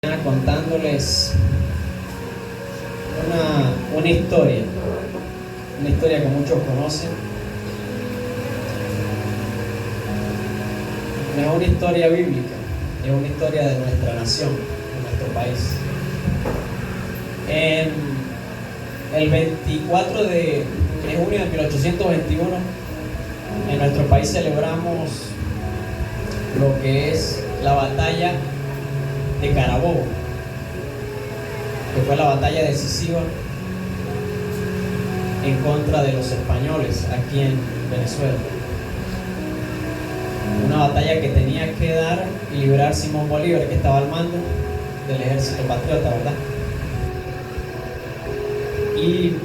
Contándoles una historia que muchos conocen. No es una historia bíblica, es una historia de nuestra nación, de nuestro país. El 24 de junio de 1821, en nuestro país celebramos lo que es la batalla de Carabobo, que fue la batalla decisiva en contra de los españoles aquí en Venezuela. Una batalla que tenía que dar y liberar Simón Bolívar, que estaba al mando del ejército patriota, ¿verdad? Y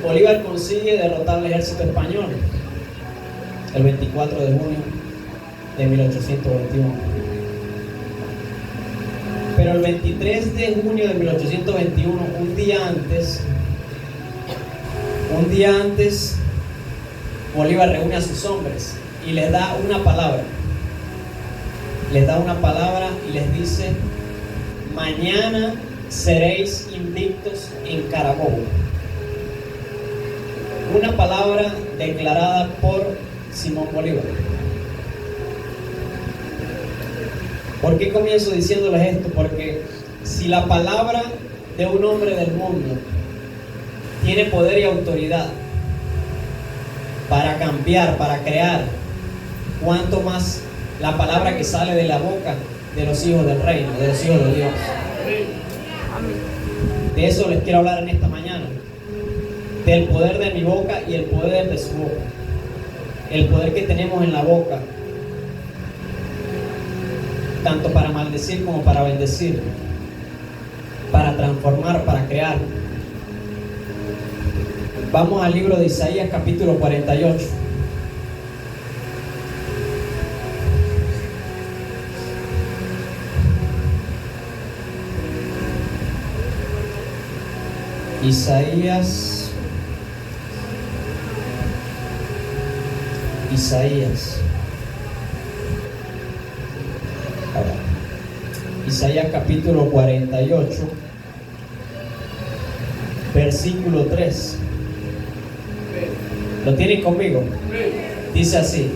Bolívar consigue derrotar al ejército español el 24 de junio de 1821. Pero el 23 de junio de 1821, un día antes, Bolívar reúne a sus hombres y les da una palabra. Les da una palabra y les dice: mañana seréis invictos en Carabobo. Una palabra declarada por Simón Bolívar. ¿Por qué comienzo diciéndoles esto? Porque si la palabra de un hombre del mundo tiene poder y autoridad para cambiar, para crear, cuánto más la palabra que sale de la boca de los hijos del reino, de los hijos de Dios. De eso les quiero hablar en esta mañana, del poder de mi boca y el poder de su boca, el poder que tenemos en la boca, tanto para maldecir como para bendecir, para transformar, para crear. Vamos al libro de Isaías, capítulo 48. Isaías. Isaías capítulo 48, versículo 3. ¿Lo tienen conmigo? Dice así: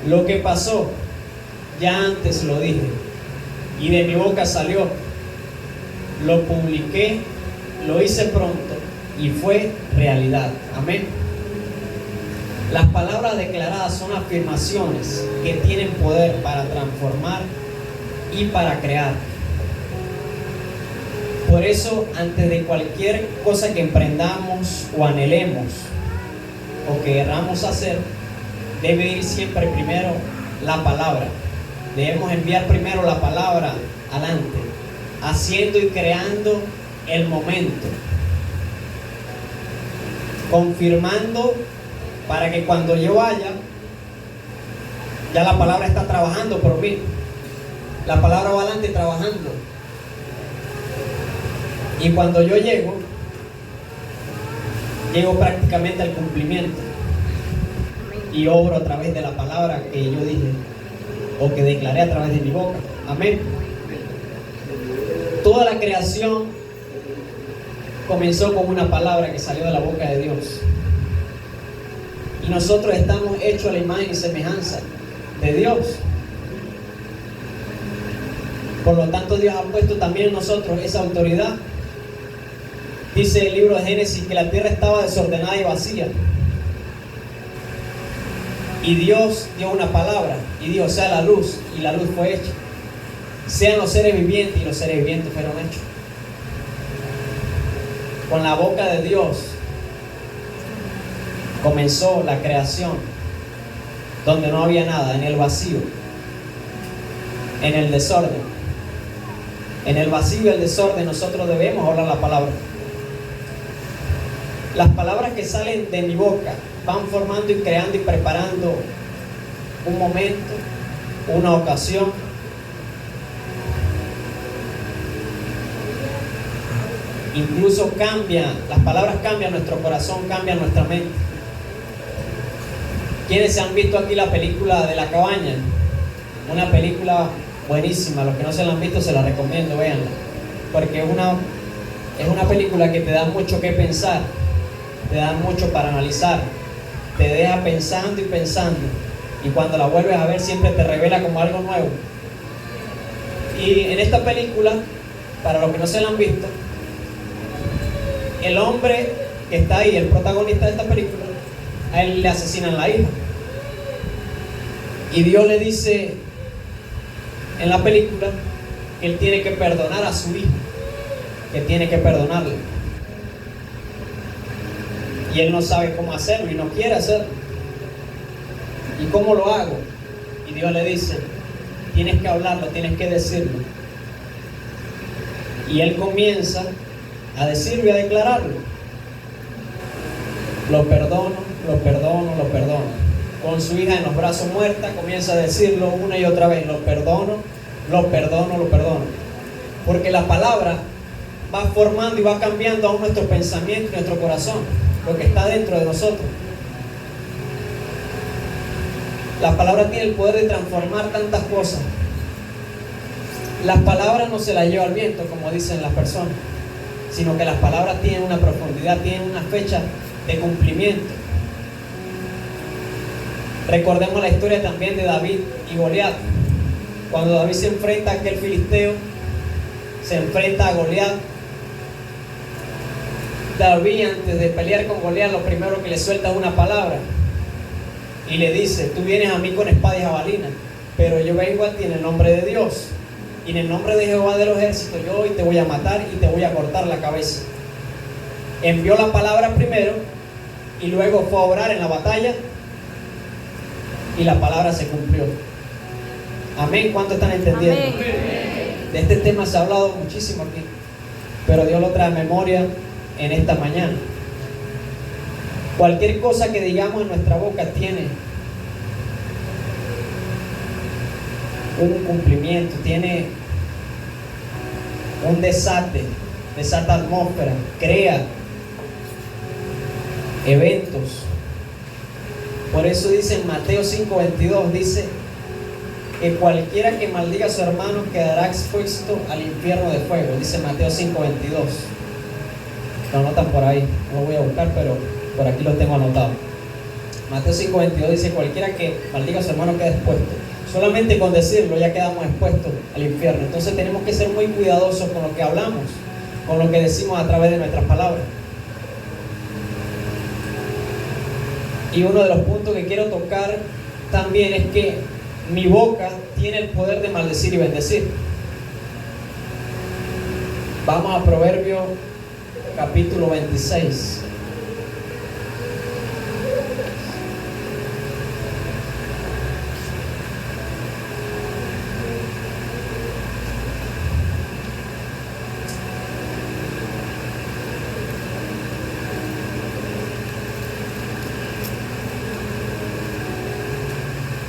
lo que pasó, ya antes lo dije, y de mi boca salió. Lo publiqué, lo hice pronto, y fue realidad. Amén. Las palabras declaradas son afirmaciones que tienen poder para transformar y para crear. Por eso, antes de cualquier cosa que emprendamos o anhelemos o que queramos hacer, debe ir siempre primero la palabra. Debemos enviar primero la palabra adelante, haciendo y creando el momento, confirmando para que cuando yo vaya, ya la palabra está trabajando por mí. La palabra va adelante trabajando. Y cuando yo llego prácticamente al cumplimiento y obro a través de la palabra que yo dije o que declaré a través de mi boca. Amén. Toda la creación comenzó con una palabra que salió de la boca de Dios. Y nosotros estamos hechos a la imagen y semejanza de Dios. Por lo tanto, Dios ha puesto también en nosotros esa autoridad. Dice el libro de Génesis que la tierra estaba desordenada y vacía. Y Dios dio una palabra y dijo: sea la luz, y la luz fue hecha. Sean los seres vivientes, y los seres vivientes fueron hechos. Con la boca de Dios comenzó la creación, donde no había nada, en el vacío, en el desorden. En el vacío y el desorden nosotros debemos hablar la palabra. Las palabras que salen de mi boca van formando y creando y preparando un momento, una ocasión. Incluso las palabras cambian nuestro corazón, cambian nuestra mente. ¿Quiénes se han visto aquí la película de La Cabaña? Una película buenísima. Los que no se la han visto se la recomiendo, véanla. porque es una película que te da mucho que pensar, te da mucho para analizar, te deja pensando y pensando, y cuando la vuelves a ver siempre te revela como algo nuevo. Y en esta película, para los que no se la han visto, el hombre que está ahí, el protagonista de esta película, a él le asesinan la hija. Y Dios le dice en la película que él tiene que perdonar a su hija, que tiene que perdonarle. Y él no sabe cómo hacerlo y no quiere hacerlo. ¿Y cómo lo hago? Y Dios le dice, tienes que hablarlo, tienes que decirlo. Y él comienza a decirlo y a declararlo. Lo perdono, lo perdono, lo perdono. Con su hija en los brazos muerta, comienza a decirlo una y otra vez, lo perdono, lo perdono, lo perdono. Porque la palabra va formando y va cambiando aún nuestro pensamiento y nuestro corazón, lo que está dentro de nosotros. La palabra tiene el poder de transformar tantas cosas. Las palabras no se las lleva al viento, como dicen las personas, sino que las palabras tienen una profundidad, tienen una fecha de cumplimiento. Recordemos la historia también de David y Goliat. Cuando David se enfrenta a aquel filisteo, se enfrenta a Goliat. David, antes de pelear con Goliat, lo primero que le suelta es una palabra y le dice, tú vienes a mí con espada y jabalina, pero yo vengo a ti en el nombre de Dios y en el nombre de Jehová de los ejércitos, yo hoy te voy a matar y te voy a cortar la cabeza. Envió la palabra primero y luego fue a orar en la batalla y la palabra se cumplió. Amén. ¿Cuánto están entendiendo? Amén. De este tema se ha hablado muchísimo aquí, pero Dios lo trae a memoria en esta mañana. Cualquier cosa que digamos en nuestra boca tiene un cumplimiento, tiene un desata atmósfera, crea eventos. Por eso dice en Mateo 5:22, dice que cualquiera que maldiga a su hermano quedará expuesto al infierno de fuego. Dice Mateo 5:22. Lo anotan por ahí, no lo voy a buscar, pero por aquí lo tengo anotado. Mateo 5:22 dice, cualquiera que maldiga a su hermano queda expuesto. Solamente con decirlo ya quedamos expuestos al infierno. Entonces tenemos que ser muy cuidadosos con lo que hablamos, con lo que decimos a través de nuestras palabras. Y uno de los puntos que quiero tocar también es que mi boca tiene el poder de maldecir y bendecir. Vamos a Proverbios capítulo 26.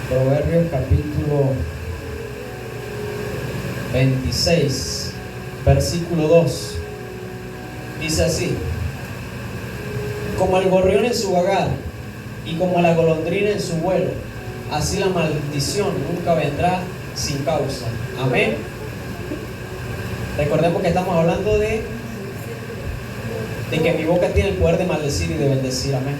Proverbios capítulo 26, versículo 2. Dice así: como el gorrión en su vagar y como la golondrina en su vuelo, así la maldición nunca vendrá sin causa. Amén. Recordemos que estamos hablando de que mi boca tiene el poder de maldecir y de bendecir. Amén.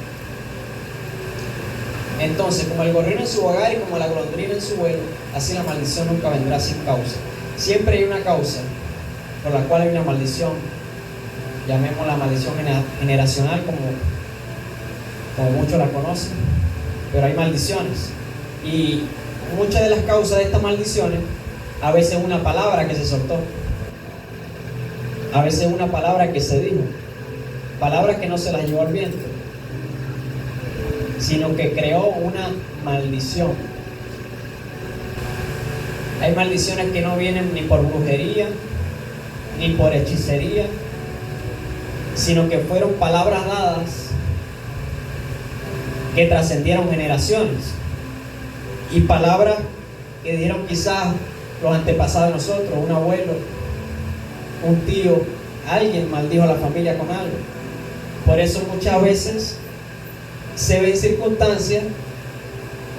Entonces, como el gorrión en su vagar y como la golondrina en su vuelo, así la maldición nunca vendrá sin causa. Siempre hay una causa por la cual hay una maldición. Llamémosla maldición generacional, como muchos la conocen, pero hay maldiciones. Y muchas de las causas de estas maldiciones, a veces una palabra que se soltó, a veces una palabra que se dijo, palabras que no se las llevó al viento, sino que creó una maldición. Hay maldiciones que no vienen ni por brujería, ni por hechicería, sino que fueron palabras dadas que trascendieron generaciones, y palabras que dieron quizás los antepasados de nosotros, un abuelo, un tío, alguien maldijo a la familia con algo. Por eso muchas veces se ven circunstancias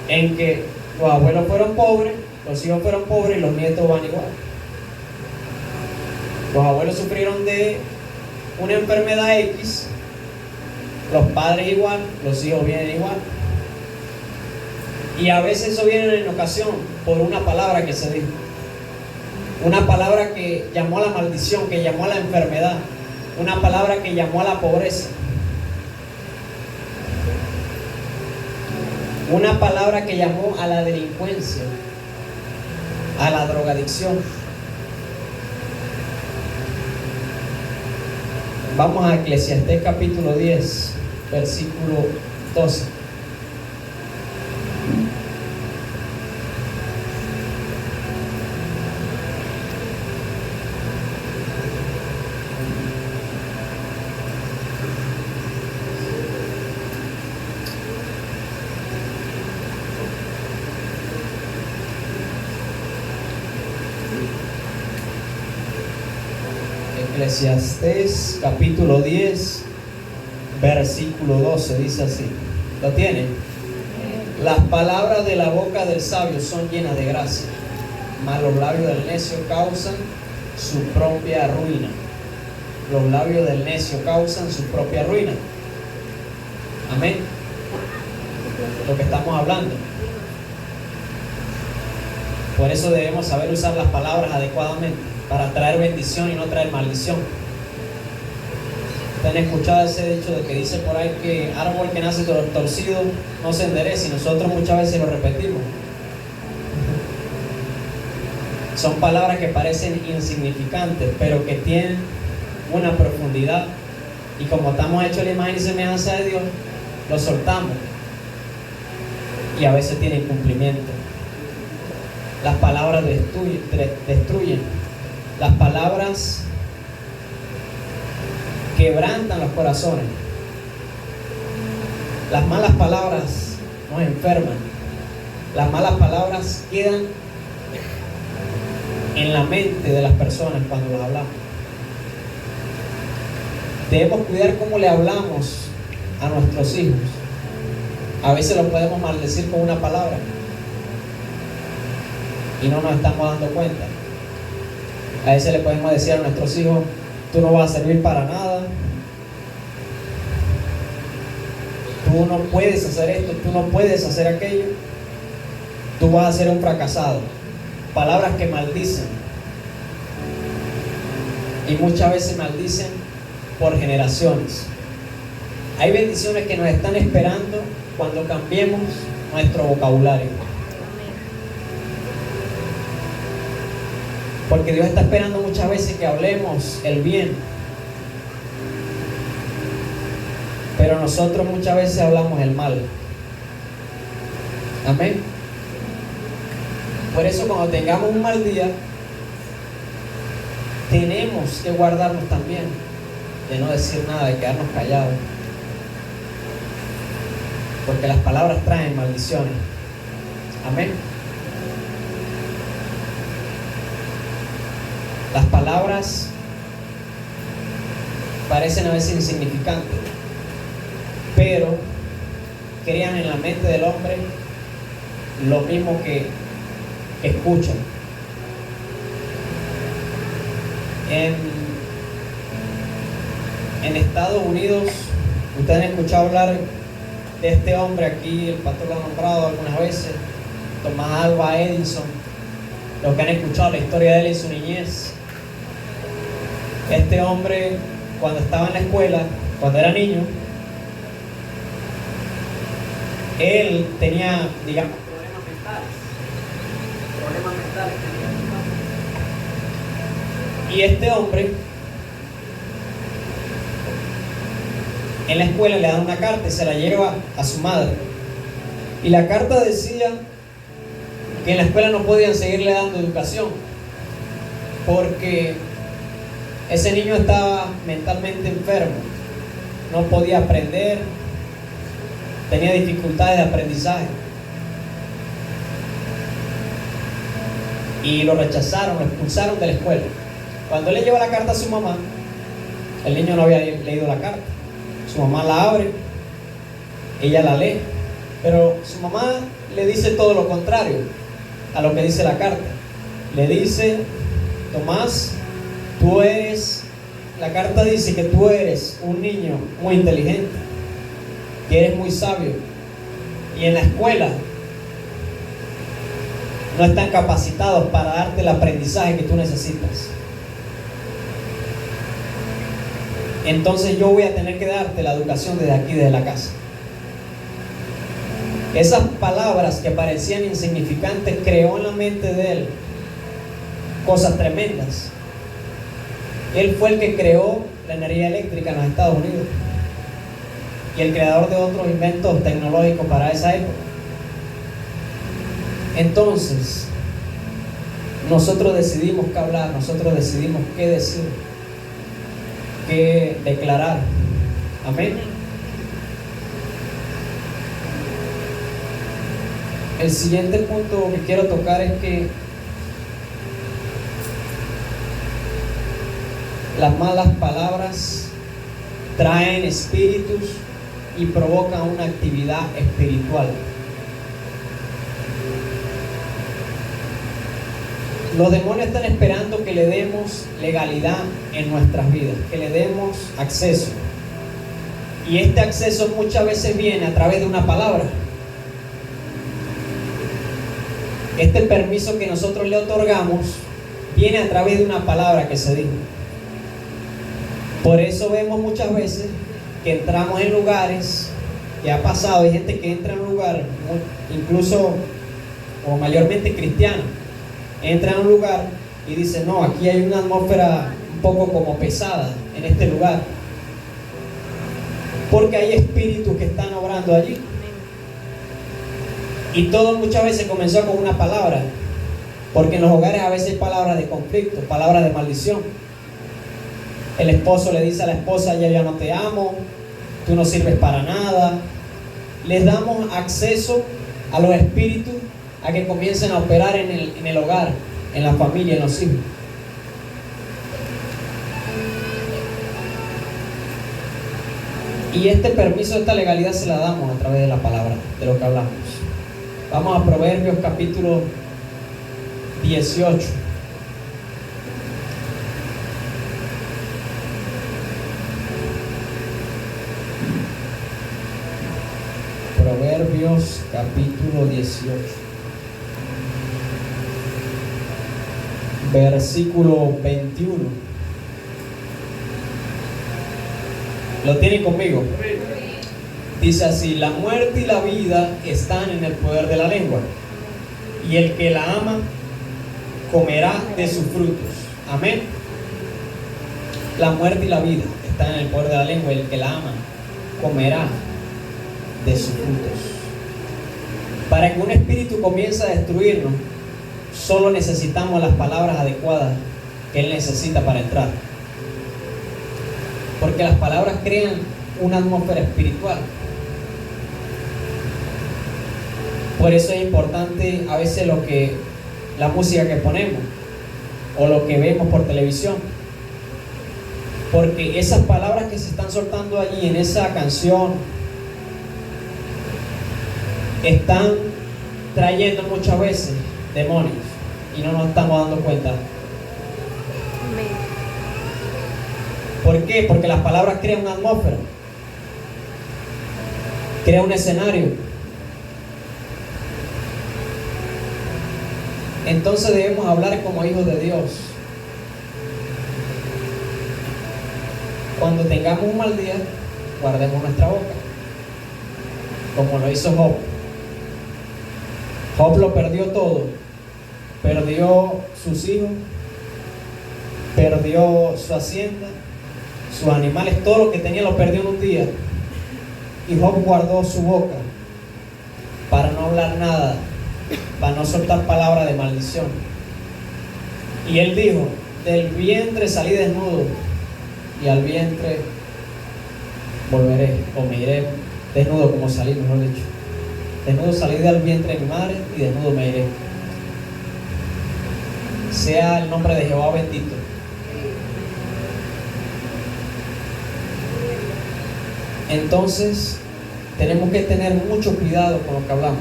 en que los abuelos fueron pobres, los hijos fueron pobres y los nietos van igual. Los abuelos sufrieron de una enfermedad X, los padres igual, los hijos vienen igual. Y a veces eso viene en ocasión por una palabra que se dijo. Una palabra que llamó a la maldición, que llamó a la enfermedad. Una palabra que llamó a la pobreza. Una palabra que llamó a la delincuencia, a la drogadicción. Vamos a Eclesiastés capítulo 10, versículo 12. Eclesiastés capítulo 10, versículo 12, dice así. ¿Lo tienen? Las palabras de la boca del sabio son llenas de gracia, mas los labios del necio causan su propia ruina. Los labios del necio causan su propia ruina. Amén. Lo que estamos hablando. Por eso debemos saber usar las palabras adecuadamente, para traer bendición y no traer maldición. ¿Ustedes han escuchado ese dicho de que dice por ahí que árbol que nace torcido no se endereza? Y nosotros muchas veces lo repetimos. Son palabras que parecen insignificantes, pero que tienen una profundidad. Y como estamos hechos a la imagen y semejanza de Dios, lo soltamos. Y a veces tienen cumplimiento. Las palabras destruyen. Las palabras quebrantan los corazones. Las malas palabras nos enferman. Las malas palabras quedan en la mente de las personas cuando las hablamos. Debemos cuidar cómo le hablamos a nuestros hijos. A veces los podemos maldecir con una palabra y no nos estamos dando cuenta. A veces le podemos decir a nuestros hijos: tú no vas a servir para nada, tú no puedes hacer esto, tú no puedes hacer aquello, tú vas a ser un fracasado. Palabras que maldicen, y muchas veces maldicen por generaciones. Hay bendiciones que nos están esperando cuando cambiemos nuestro vocabulario. Porque Dios está esperando muchas veces que hablemos el bien. Pero nosotros muchas veces hablamos el mal. Amén. Por eso cuando tengamos un mal día, tenemos que guardarnos también de no decir nada, de quedarnos callados. Porque las palabras traen maldiciones. Amén. Las palabras parecen a veces insignificantes, pero crean en la mente del hombre lo mismo que escuchan. En Estados Unidos, ustedes han escuchado hablar de este hombre aquí, el pastor lo ha nombrado algunas veces, Thomas Alva Edison. Los que han escuchado la historia de él en su niñez. Este hombre, cuando estaba en la escuela, cuando era niño, él tenía, digamos, problemas mentales tenía. Y este hombre en la escuela le dan una carta y se la lleva a su madre. Y la carta decía que en la escuela no podían seguirle dando educación porque ese niño estaba mentalmente enfermo, no podía aprender, tenía dificultades de aprendizaje. Y lo rechazaron, lo expulsaron de la escuela. Cuando él le lleva la carta a su mamá, el niño no había leído la carta. Su mamá la abre, ella la lee, pero su mamá le dice todo lo contrario a lo que dice la carta. Le dice: Tomás, La carta dice que tú eres un niño muy inteligente, que eres muy sabio, y en la escuela no están capacitados para darte el aprendizaje que tú necesitas. Entonces yo voy a tener que darte la educación desde aquí, desde la casa. Esas palabras que parecían insignificantes creó en la mente de él cosas tremendas. Él fue el que creó la energía eléctrica en los Estados Unidos y el creador de otros inventos tecnológicos para esa época. Entonces, nosotros decidimos qué hablar, nosotros decidimos qué decir, qué declarar. Amén. El siguiente punto que quiero tocar es que las malas palabras traen espíritus y provocan una actividad espiritual. Los demonios están esperando que le demos legalidad en nuestras vidas, que le demos acceso. Y este acceso muchas veces viene a través de una palabra. Este permiso que nosotros le otorgamos viene a través de una palabra que se dijo. Por eso vemos muchas veces que entramos en lugares, que ha pasado, hay gente que entra en un lugar, incluso o mayormente cristiano, entra en un lugar y dice, no, aquí hay una atmósfera un poco como pesada en este lugar, porque hay espíritus que están obrando allí. Y todo muchas veces comenzó con una palabra, porque en los hogares a veces hay palabras de conflicto, palabras de maldición. El esposo le dice a la esposa, ya no te amo, tú no sirves para nada. Les damos acceso a los espíritus a que comiencen a operar en el hogar, en la familia, en los hijos. Y este permiso, esta legalidad se la damos a través de la palabra, de lo que hablamos. Vamos a Proverbios capítulo 18. Proverbios capítulo 18. Versículo 21. ¿Lo tienen conmigo? Dice así: la muerte y la vida están en el poder de la lengua, y el que la ama comerá de sus frutos. Amén. La muerte y la vida están en el poder de la lengua, y el que la ama comerá de sus frutos. Para que un espíritu comience a destruirnos, solo necesitamos las palabras adecuadas que él necesita para entrar. Porque las palabras crean una atmósfera espiritual. Por eso es importante a veces la música que ponemos o lo que vemos por televisión, porque esas palabras que se están soltando allí en esa canción están trayendo muchas veces demonios y no nos estamos dando cuenta. ¿Por qué? Porque las palabras crean una atmósfera, crean un escenario. Entonces debemos hablar como hijos de Dios. Cuando tengamos un mal día, guardemos nuestra boca, como lo hizo Job. Job lo perdió todo. Perdió sus hijos, perdió su hacienda, sus animales, todo lo que tenía lo perdió en un día. Y Job guardó su boca para no hablar nada, para no soltar palabra de maldición. Y él dijo: del vientre salí desnudo y al vientre volveré, o me iré desnudo como salí, mejor dicho. Desnudo salí del vientre de mi madre y desnudo me iré. Sea el nombre de Jehová bendito. Entonces tenemos que tener mucho cuidado con lo que hablamos.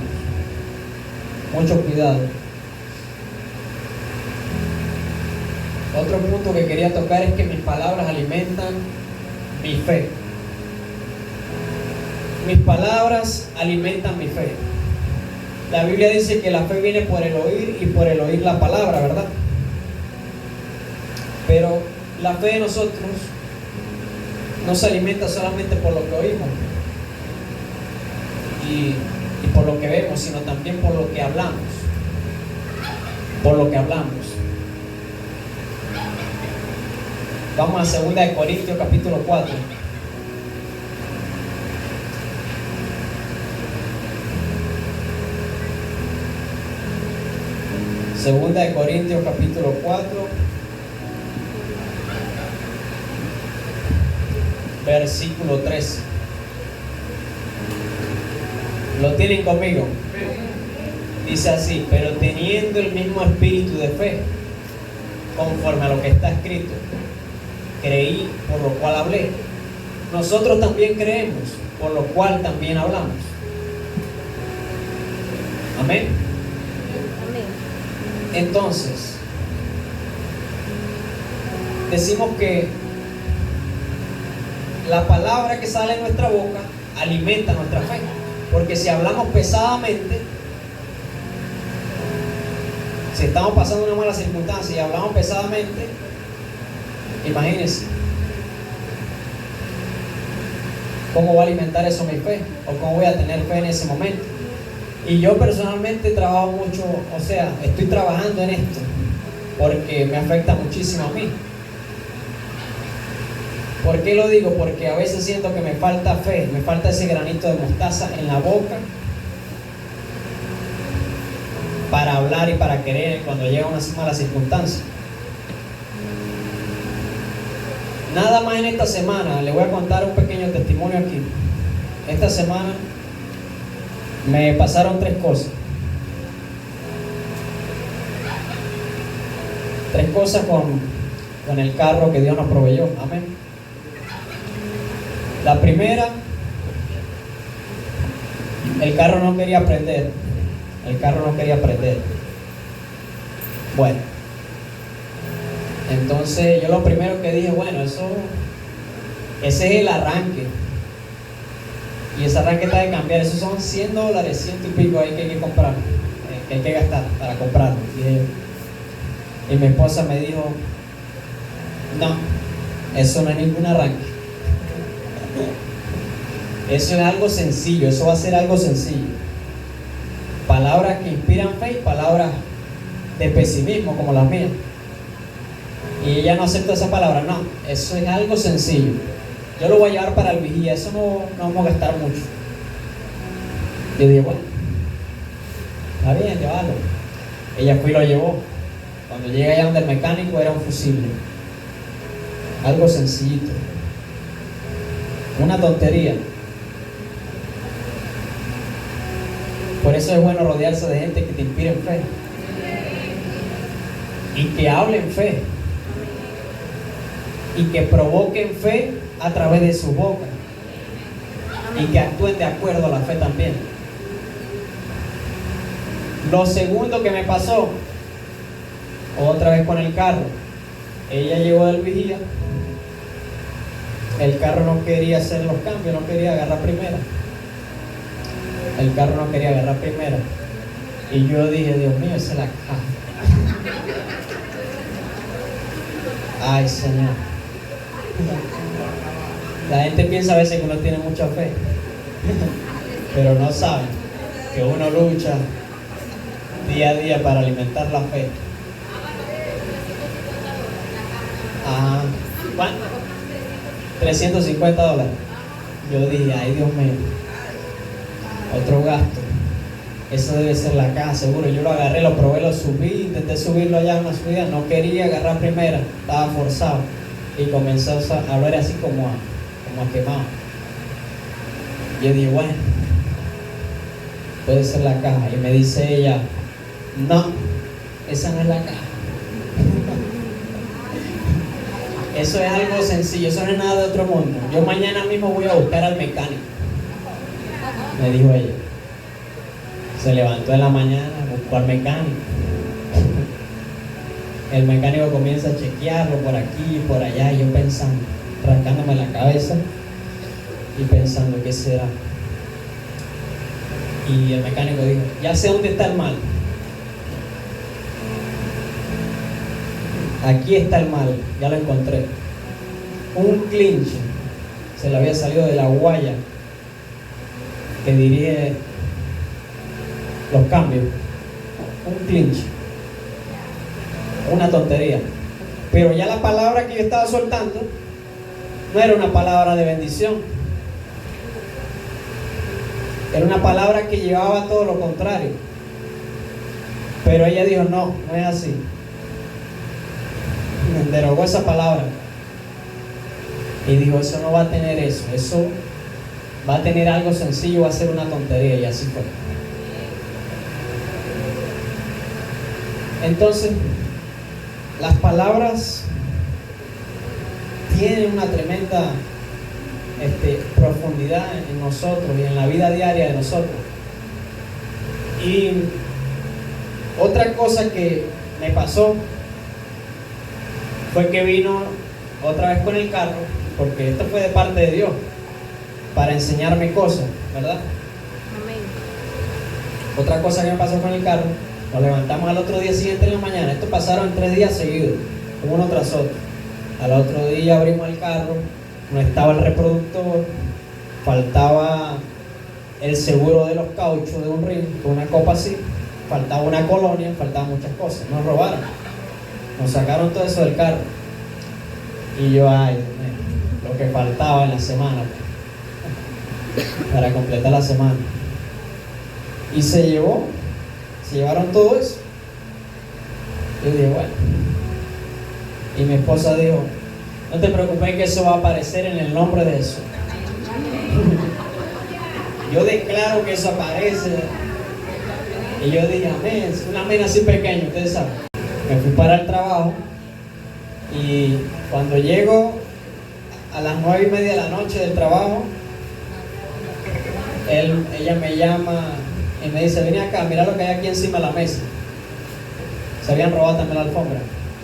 Mucho cuidado. Otro punto que quería tocar es que mis palabras alimentan mi fe. Mis palabras alimentan mi fe. La Biblia dice que la fe viene por el oír y por el oír la palabra, ¿verdad? Pero la fe de nosotros no se alimenta solamente por lo que oímos y por lo que vemos, sino también por lo que hablamos. Por lo que hablamos. Vamos a 2 Corintios capítulo 4. Segunda de Corintios capítulo 4, versículo 3. ¿Lo tienen conmigo? Dice así: pero teniendo el mismo espíritu de fe, conforme a lo que está escrito, creí, por lo cual hablé. Nosotros también creemos, por lo cual también hablamos. Amén. Entonces, decimos que la palabra que sale de nuestra boca alimenta nuestra fe. Porque si hablamos pesadamente, si estamos pasando una mala circunstancia y hablamos pesadamente, imagínense cómo va a alimentar eso mi fe, o cómo voy a tener fe en ese momento. Y yo personalmente trabajo mucho, o sea, estoy trabajando en esto porque me afecta muchísimo a mí. ¿Por qué lo digo? Porque a veces siento que me falta fe, me falta ese granito de mostaza en la boca para hablar y para querer cuando llega una mala circunstancia. Nada más en esta semana, le voy a contar un pequeño testimonio aquí. Esta semana me pasaron 3 cosas. 3 cosas con el carro que Dios nos proveyó. Amén. La primera, el carro no quería prender. Bueno, entonces yo lo primero que dije, bueno, ese es el arranque. Y ese arranque está de cambiar. Esos son $100, 100 y pico ahí que hay que comprar, que hay que gastar para comprarlo. Y mi esposa me dijo, no, eso no es ningún arranque. Eso es algo sencillo, eso va a ser algo sencillo. Palabras que inspiran fe y palabras de pesimismo como las mías. Y ella no acepta esa palabra, no, eso es algo sencillo. Yo lo voy a llevar para el vigía, eso no vamos a gastar mucho. Yo dije, bueno, está bien, llévalo. Ella fue y lo llevó. Cuando llega allá donde el mecánico era un fusible. Algo sencillito. Una tontería. Por eso es bueno rodearse de gente que te inspire en fe y que hablen fe y que provoquen fe a través de su boca y que actúen de acuerdo a la fe también. Lo segundo que me pasó, otra vez con el carro, ella llegó del vigía, el carro no quería hacer los cambios, no quería agarrar primera. El carro no quería agarrar primera. Y yo dije, Dios mío, esa es la caja. Ay, Señor. La gente piensa a veces que uno tiene mucha fe, pero no sabe que uno lucha día a día para alimentar la fe. Ajá. ¿Cuánto? $350. Yo dije, ay, Dios mío, otro gasto. Eso debe ser la caja, seguro. Yo lo agarré, lo probé, lo subí, intenté subirlo allá en una subida, no quería agarrar primera, estaba forzado y comenzó a ver así como a quemado. Yo dije, bueno, puede ser la caja. Y me dice ella, no, esa no es la caja. Eso es algo sencillo, eso no es nada de otro mundo. Yo mañana mismo voy a buscar al mecánico, me dijo ella. Se levantó en la mañana, buscó al mecánico. El mecánico comienza a chequearlo por aquí y por allá, y yo pensando, rascándome la cabeza y pensando, ¿qué será? Y el mecánico dijo, ya sé dónde está el mal. Aquí está el mal, ya lo encontré. Un clinch se le había salido de la guaya que dirige los cambios. Un clinch. Una tontería. Pero ya la palabra que yo estaba soltando no era una palabra de bendición. Era una palabra que llevaba todo lo contrario. Pero ella dijo, no, no es así. Me derogó esa palabra. Y dijo, eso no va a tener eso. Eso va a tener algo sencillo, va a ser una tontería. Y así fue. Entonces, las palabras tienen una tremenda profundidad en nosotros y en la vida diaria de nosotros. Y otra cosa que me pasó fue que vino otra vez con el carro, porque esto fue de parte de Dios, para enseñarme cosas, ¿verdad? Amén. Otra cosa que me pasó con el carro, nos levantamos al otro día siguiente en la mañana. Esto pasaron 3 días seguidos, uno tras otro. Al otro día abrimos el carro, no estaba el reproductor, faltaba el seguro de los cauchos de un ring, con una copa así, faltaba una colonia, faltaban muchas cosas. Nos robaron, nos sacaron todo eso del carro. Y yo, ay, Dios mío, lo que faltaba en la semana para completar la semana. Y se llevaron todo eso. Yo dije, bueno. Y mi esposa dijo, no te preocupes que eso va a aparecer en el nombre de Jesús. Yo declaro que eso aparece. Y yo dije, amén, es un amén así pequeño, ustedes saben. Me fui para el trabajo y cuando llego a las 9:30 de la noche del trabajo, ella me llama y me dice, vení acá, mira lo que hay aquí encima de la mesa. Se habían robado también la alfombra.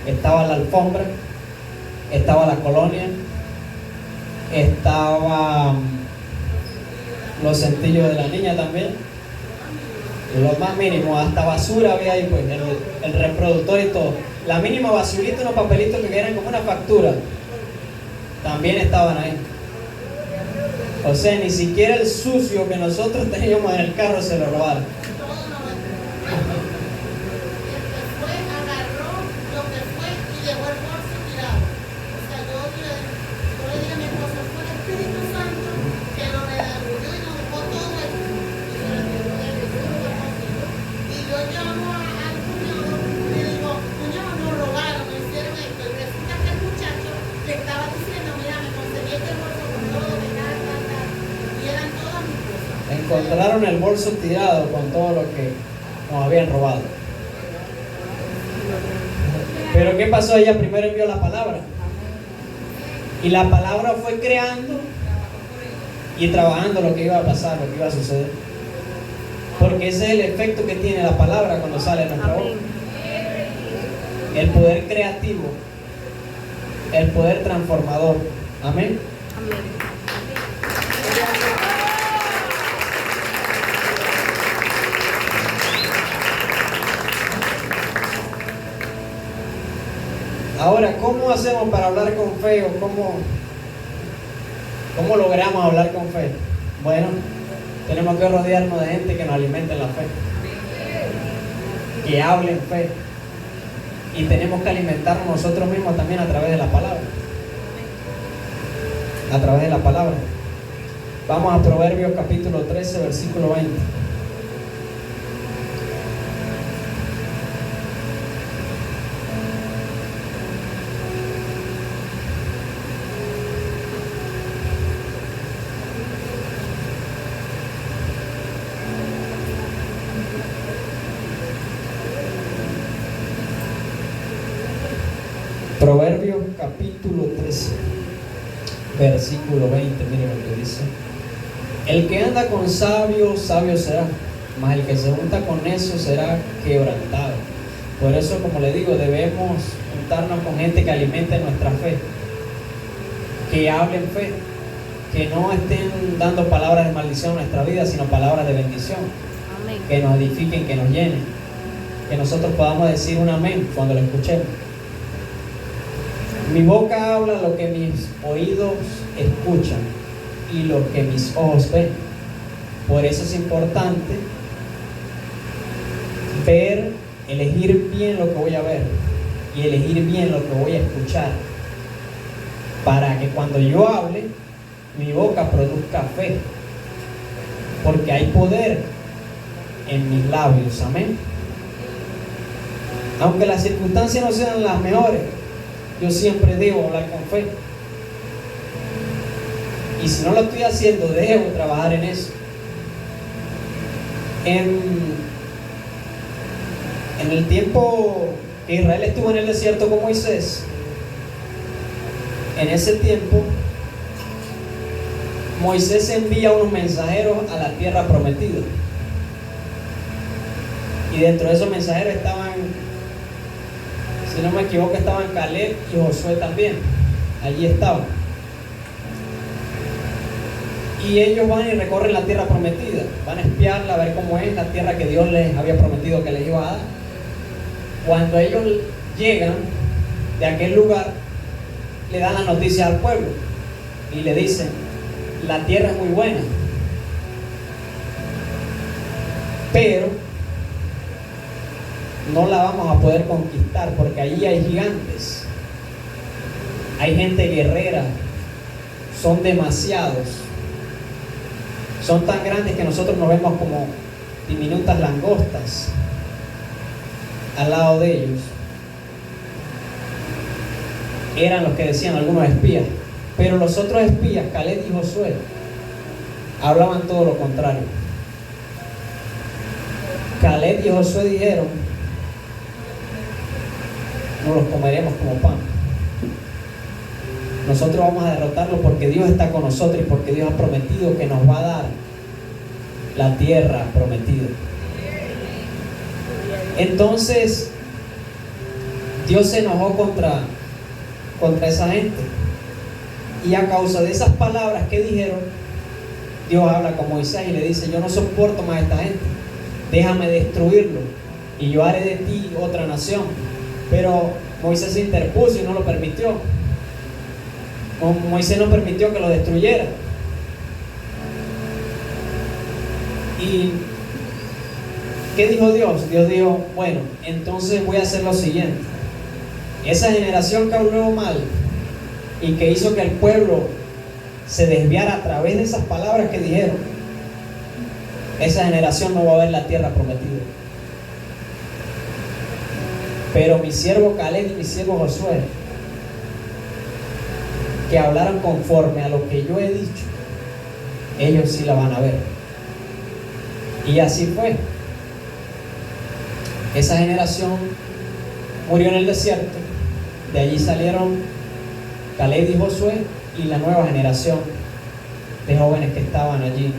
Estaba la alfombra, estaba la colonia, estaba los cintillos de la niña también, y lo más mínimo, hasta basura había ahí, pues, el reproductor y todo. La mínima basurita, unos papelitos que eran como una factura, también estaban ahí. O sea, ni siquiera el sucio que nosotros teníamos en el carro se lo robaron. Encontraron el bolso tirado con todo lo que nos habían robado. Pero ¿qué pasó? Ella primero envió la palabra. Y la palabra fue creando y trabajando lo que iba a pasar, lo que iba a suceder. Porque ese es el efecto que tiene la palabra cuando sale de nuestra boca. El poder creativo, el poder transformador. Amén. Amén. Ahora, ¿cómo hacemos para hablar con fe? ¿O cómo logramos hablar con fe? Bueno, tenemos que rodearnos de gente que nos alimente la fe, que hable en fe, y tenemos que alimentarnos nosotros mismos también a través de la palabra. A través de la palabra. Vamos a Proverbios capítulo 13, versículo 20. Proverbios capítulo 13, versículo 20, miren lo que dice. El que anda con sabio, sabio será, mas el que se junta con necio será quebrantado. Por eso, como le digo, debemos juntarnos con gente que alimente nuestra fe, que hablen fe, que no estén dando palabras de maldición a nuestra vida, sino palabras de bendición. Amén. Que nos edifiquen, que nos llenen, que nosotros podamos decir un amén cuando lo escuchemos. Mi boca habla lo que mis oídos escuchan y lo que mis ojos ven. Por eso es importante ver, elegir bien lo que voy a ver y elegir bien lo que voy a escuchar, para que cuando yo hable, mi boca produzca fe, porque hay poder en mis labios. Amén. Aunque las circunstancias no sean las mejores, yo siempre debo hablar con fe. Y si no lo estoy haciendo, debo trabajar en eso. En el tiempo que Israel estuvo en el desierto con Moisés, en ese tiempo Moisés envía unos mensajeros a la tierra prometida, y dentro de esos mensajeros estaban, si no me equivoco, estaban Caleb y Josué también. Allí estaban, y ellos van y recorren la tierra prometida, van a espiarla, a ver cómo es la tierra que Dios les había prometido que les iba a dar. Cuando ellos llegan de aquel lugar, le dan la noticia al pueblo y le dicen: la tierra es muy buena, pero no la vamos a poder conquistar, porque allí hay gigantes, hay gente guerrera, son demasiados, son tan grandes que nosotros nos vemos como diminutas langostas al lado de ellos. Eran los que decían algunos espías, pero los otros espías, Caleb y Josué, hablaban todo lo contrario. Caleb y Josué dijeron: no los comeremos como pan, nosotros vamos a derrotarlos porque Dios está con nosotros y porque Dios ha prometido que nos va a dar la tierra prometida. Entonces Dios se enojó contra esa gente, y a causa de esas palabras que dijeron, Dios habla con Moisés y le dice: yo no soporto más a esta gente, déjame destruirlo y yo haré de ti otra nación. Pero Moisés se interpuso y no lo permitió. Moisés no permitió que lo destruyera. ¿Y qué dijo Dios? Dios dijo: bueno, entonces voy a hacer lo siguiente. Esa generación que habló mal y que hizo que el pueblo se desviara a través de esas palabras que dijeron, esa generación no va a ver la tierra prometida. Pero mi siervo Caleb y mi siervo Josué, que hablaron conforme a lo que yo he dicho, ellos sí la van a ver. Y así fue. Esa generación murió en el desierto. De allí salieron Caleb y Josué y la nueva generación de jóvenes que estaban allí,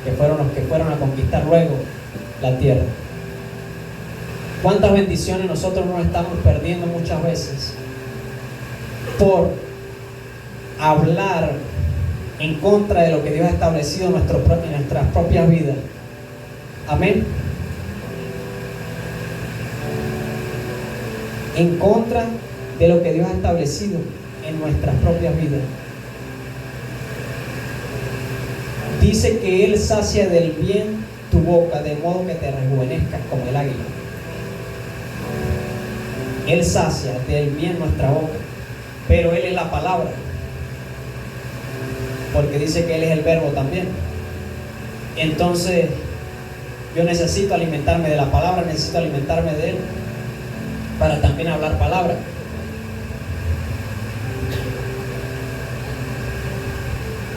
que fueron los que fueron a conquistar luego la tierra. ¿Cuántas bendiciones nosotros nos estamos perdiendo muchas veces por hablar en contra de lo que Dios ha establecido en nuestras propias vidas? Amén. En contra de lo que Dios ha establecido en nuestras propias vidas. Dice que Él sacia del bien tu boca, de modo que te rejuvenezcas como el águila. Él sacia del bien nuestra boca, pero Él es la palabra, porque dice que Él es el verbo también. Entonces yo necesito alimentarme de la palabra, necesito alimentarme de Él para también hablar palabra.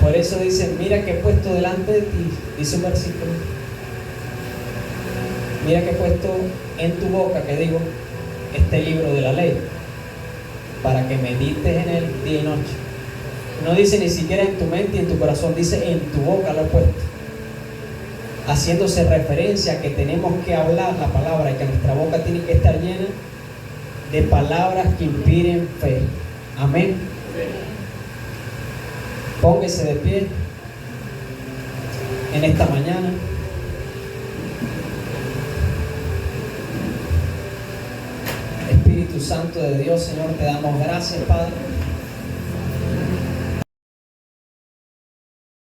Por eso dice: mira que he puesto delante de ti, dice un versículo, mira que he puesto en tu boca, que digo, este libro de la ley, para que medites en él día y noche. No dice ni siquiera en tu mente y en tu corazón, dice en tu boca lo he puesto, haciéndose referencia a que tenemos que hablar la palabra y que nuestra boca tiene que estar llena de palabras que inspiren fe. Amén. Póngase de pie en esta mañana. Espíritu Santo de Dios, Señor, te damos gracias, Padre.